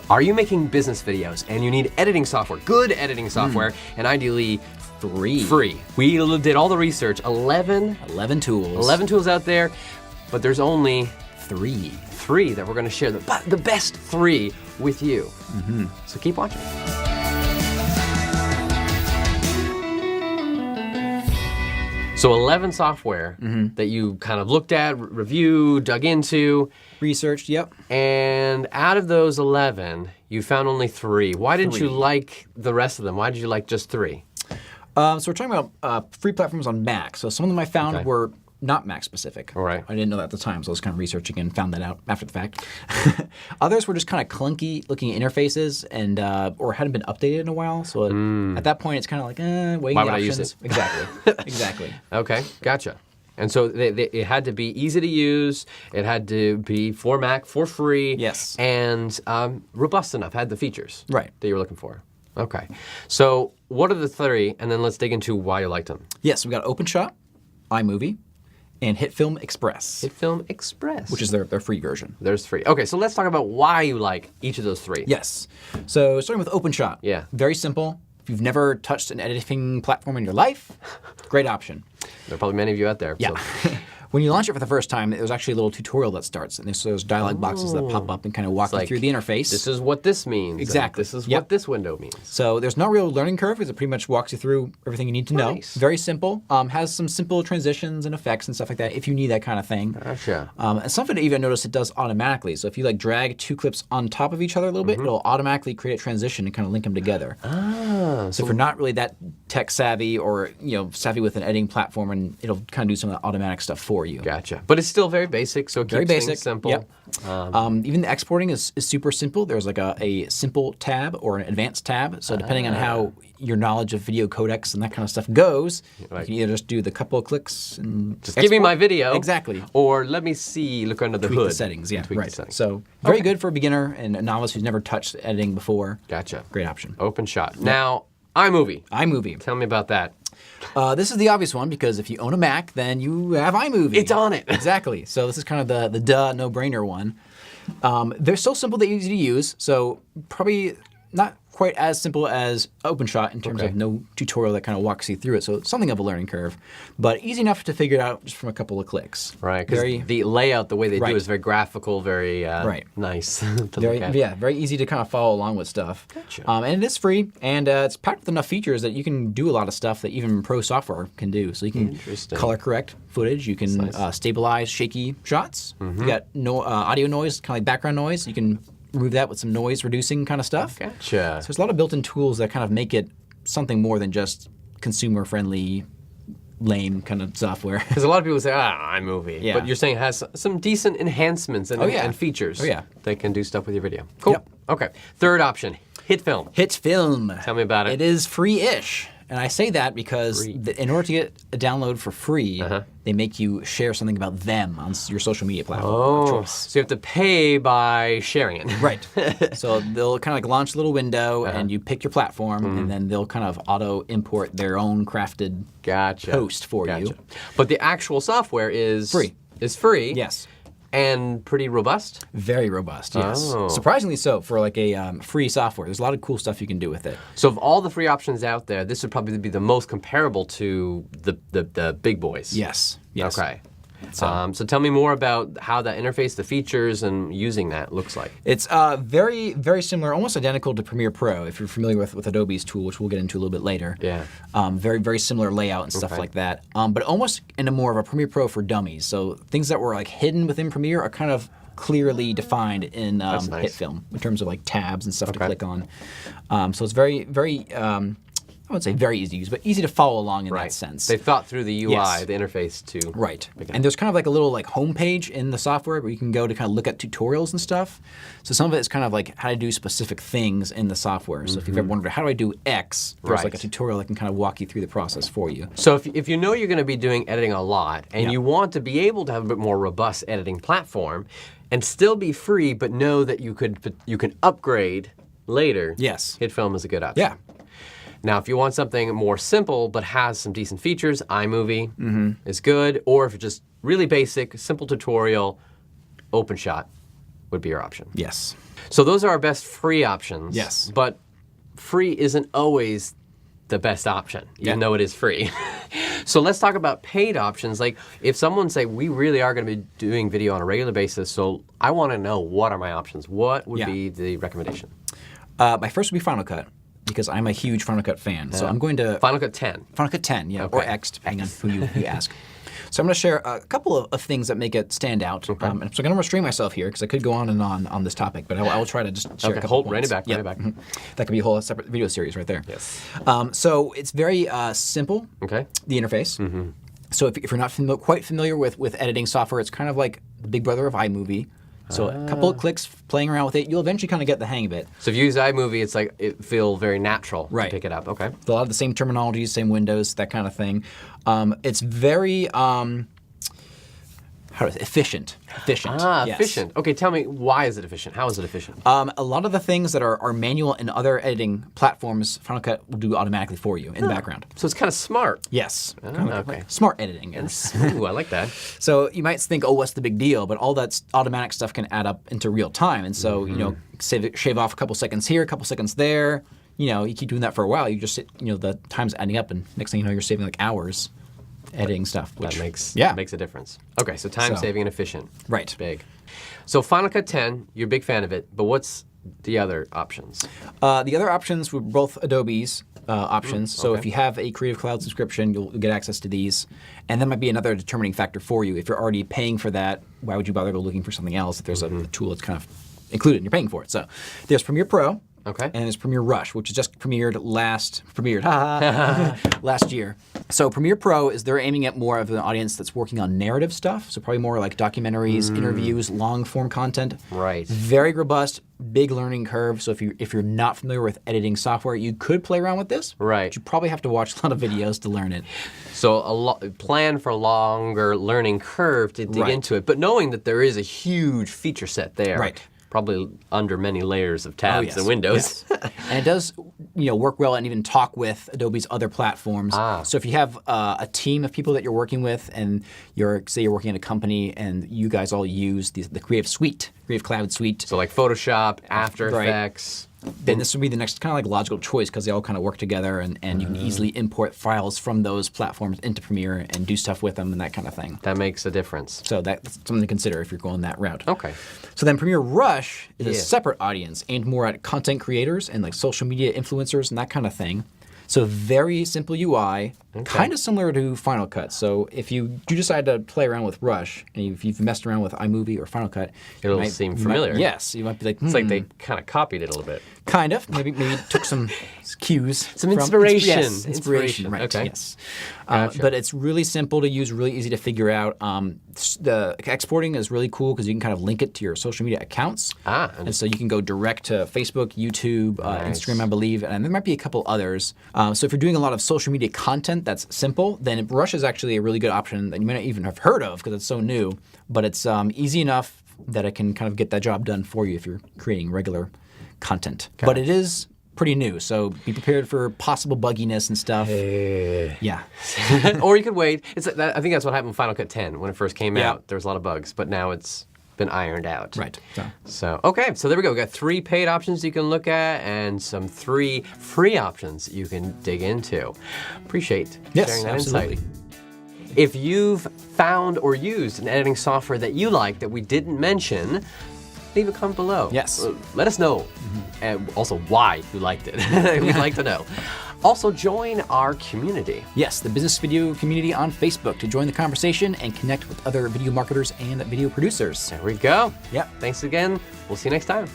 Are you making business videos and you need editing software, good editing software, and ideally free? We did all the research, 11 tools. 11 tools out there, but there's only three that we're gonna share, the best 3 with you. So keep watching. So 11 software that you kind of looked at, reviewed, dug into. Researched, yep. And out of those 11, you found only 3. Why didn't you like the rest of them? Why did you like just 3? So we're talking about free platforms on Mac. So some of them I found were not Mac specific. All right. I didn't know that at the time, so I was kind of researching and found that out after the fact. Others were just kind of clunky looking interfaces and or hadn't been updated in a while. So at that point, it's kind of like, weighing Why the would I options. use it? Exactly. Exactly. Okay, gotcha. And so it had to be easy to use. It had to be for Mac, for free. Yes. And robust enough, had the features Right. that you were looking for. Okay. So what are the 3? And then let's dig into why you liked them. Yes, we got OpenShot, iMovie, and HitFilm Express. HitFilm Express. Which is their free version. There's 3. Okay, so let's talk about why you like each of those 3. Yes. So starting with OpenShot. Yeah. Very simple. If you've never touched an editing platform in your life, great option. There are probably many of you out there. Yeah. So. When you launch it for the first time, there's actually a little tutorial that starts, and there's those dialog boxes that pop up and kind of walk you through the interface. This is what this means. Exactly. This is what this window means. So there's no real learning curve because it pretty much walks you through everything you need to know. Very simple. Has some simple transitions and effects and stuff like that if you need that kind of thing. Gotcha. And something that even notice it does automatically. So if you like drag 2 clips on top of each other a little bit, it'll automatically create a transition and kind of link them together. Ah. So if you're not really that tech savvy or savvy with an editing platform, and it'll kind of do some of the automatic stuff for you. Gotcha. But it's still very basic, so it keeps things simple. Yep. Even the exporting is super simple. There's like a simple tab or an advanced tab. So depending on how your knowledge of video codecs and that kind of stuff goes, you can either just do the couple of clicks and just give me my video. Exactly. Or let me see, look under the tweak hood. the settings, yeah, Tweak right. the settings. So very good for a beginner and a novice who's never touched editing before. Gotcha. Great option. OpenShot. Now, iMovie. iMovie. Tell me about that. This is the obvious one because if you own a Mac, then you have iMovie. It's on it. Exactly. So this is kind of the no-brainer one. They're so simple they're easy to use. So probably not quite as simple as OpenShot in terms of no tutorial that kind of walks you through it. So something of a learning curve, but easy enough to figure it out just from a couple of clicks. Right, because the layout, the way they do it is very graphical, very nice to look at. Yeah, very easy to kind of follow along with stuff. Gotcha. And it is free, and it's packed with enough features that you can do a lot of stuff that even pro software can do. So you can color correct footage, you can stabilize shaky shots. You got no audio noise, kind of like background noise. You can remove that with some noise reducing kind of stuff. Gotcha. So there's a lot of built-in tools that kind of make it something more than just consumer-friendly, lame kind of software. Because a lot of people say, iMovie. Yeah. But you're saying it has some decent enhancements and features that can do stuff with your video. Cool. Yep. Okay. Third option, HitFilm. HitFilm. Tell me about it. It is free-ish. And I say that because in order to get a download for free, they make you share something about them on your social media platform of choice. So you have to pay by sharing it. Right. So they'll kind of like launch a little window and you pick your platform and then they'll kind of auto-import their own crafted post for you. But the actual software is free. Yes. And pretty robust? Very robust, yes. Surprisingly so for like a free software. There's a lot of cool stuff you can do with it. So of all the free options out there, this would probably be the most comparable to the big boys. Yes. Okay. So tell me more about how that interface, the features, and using that looks like. It's very, very similar, almost identical to Premiere Pro, if you're familiar with Adobe's tool, which we'll get into a little bit later. Yeah. Very, very similar layout and stuff like that. But almost in a more of a Premiere Pro for dummies. So things that were like hidden within Premiere are kind of clearly defined in HitFilm in terms of like tabs and stuff to click on. So it's very, very I would say very easy to use, but easy to follow along in that sense. They thought through the UI, the interface too. Right. And there's kind of like a little like home page in the software where you can go to kind of look at tutorials and stuff. So some of it is kind of like how to do specific things in the software. So if you've ever wondered, how do I do X? There's like a tutorial that can kind of walk you through the process for you. So if you know you're going to be doing editing a lot and you want to be able to have a bit more robust editing platform and still be free, but know that you can upgrade later, HitFilm is a good option. Yeah. Now, if you want something more simple but has some decent features, iMovie is good. Or if it's just really basic, simple tutorial, OpenShot would be your option. Yes. So those are our best free options. Yes. But free isn't always the best option, even though it is free. So let's talk about paid options. Like if someone say, we really are going to be doing video on a regular basis, so I want to know what are my options. What would be the recommendation? My first would be Final Cut, because I'm a huge Final Cut fan. So I'm going to... Final Cut 10. Final Cut 10, or X, depending on who you ask. So I'm going to share a couple of things that make it stand out. Okay. And so I'm going to restrain myself here, because I could go on and on this topic, but I will try to just share a couple points. Rein it back, rein it back. That could be a whole separate video series right there. Yes. So it's very simple, the interface. So if you're not quite familiar with editing software, it's kind of like the big brother of iMovie. So a couple of clicks, playing around with it, you'll eventually kind of get the hang of it. So if you use iMovie, it's like it feels very natural to pick it up. Okay. A lot of the same terminology, same windows, that kind of thing. It's very efficient. Efficient. Yes. Efficient. Okay, tell me, why is it efficient? How is it efficient? A lot of the things that are manual in other editing platforms, Final Cut will do automatically for you in the background. So it's kind of smart. Yes. Kind of like smart editing. Ooh, I like that. So you might think, oh, what's the big deal? But all that automatic stuff can add up into real time. And so, you know, shave off a couple seconds here, a couple seconds there. You know, you keep doing that for a while. You just, the time's adding up, and next thing you know, you're saving like hours editing stuff. Which, that makes a difference. Okay, so time saving and efficient. Right. Big. So Final Cut 10, you're a big fan of it, but what's the other options? The other options were both Adobe's options. So if you have a Creative Cloud subscription, you'll get access to these. And that might be another determining factor for you. If you're already paying for that, why would you bother go looking for something else if there's a tool that's kind of included and you're paying for it? So there's Premiere Pro. Okay. And there's Premiere Rush, which is just premiered last year. So Premiere Pro they're aiming at more of an audience that's working on narrative stuff. So probably more like documentaries, interviews, long form content. Right. Very robust, big learning curve. So if you're not familiar with editing software, you could play around with this. Right. But you probably have to watch a lot of videos to learn it. So plan for a longer learning curve to dig into it, but knowing that there is a huge feature set there. Right. Probably under many layers of tabs and windows. Yes. And it does work well and even talk with Adobe's other platforms. So if you have a team of people that you're working with, and say you're working at a company and you guys all use the Creative Cloud Suite. So like Photoshop, After Effects. Then this would be the next kind of like logical choice, because they all kind of work together, and you can easily import files from those platforms into Premiere and do stuff with them and that kind of thing. That makes a difference. So that's something to consider if you're going that route. Okay. So then Premiere Rush is a separate audience aimed more at content creators and like social media influencers and that kind of thing. So very simple UI, kind of similar to Final Cut. So if you do decide to play around with Rush, and if you've messed around with iMovie or Final Cut, it'll seem familiar. Yes, you might be like, it's like they kind of copied it a little bit. Kind of. Maybe took some cues. Some inspiration. Yes, inspiration. Right. Okay. Yes. But it's really simple to use, really easy to figure out. The exporting is really cool because you can kind of link it to your social media accounts. And so you can go direct to Facebook, YouTube, Instagram, I believe, and there might be a couple others. So if you're doing a lot of social media content that's simple, then Rush is actually a really good option that you may not even have heard of because it's so new. But it's easy enough that it can kind of get that job done for you if you're creating regular content. But it is pretty new, so be prepared for possible bugginess and stuff. Yeah. Or you could wait. I think that's what happened with Final Cut 10 when it first came out. There was a lot of bugs, but now it's been ironed out. Right. So okay, so there we go. We got 3 paid options you can look at and some 3 free options you can dig into. Appreciate sharing that insight. If you've found or used an editing software that you like that we didn't mention, leave a comment below. Yes. Let us know. And also why you liked it. We'd like to know. Also, join our community. Yes, the business video community on Facebook to join the conversation and connect with other video marketers and video producers. There we go. Yep. Thanks again. We'll see you next time.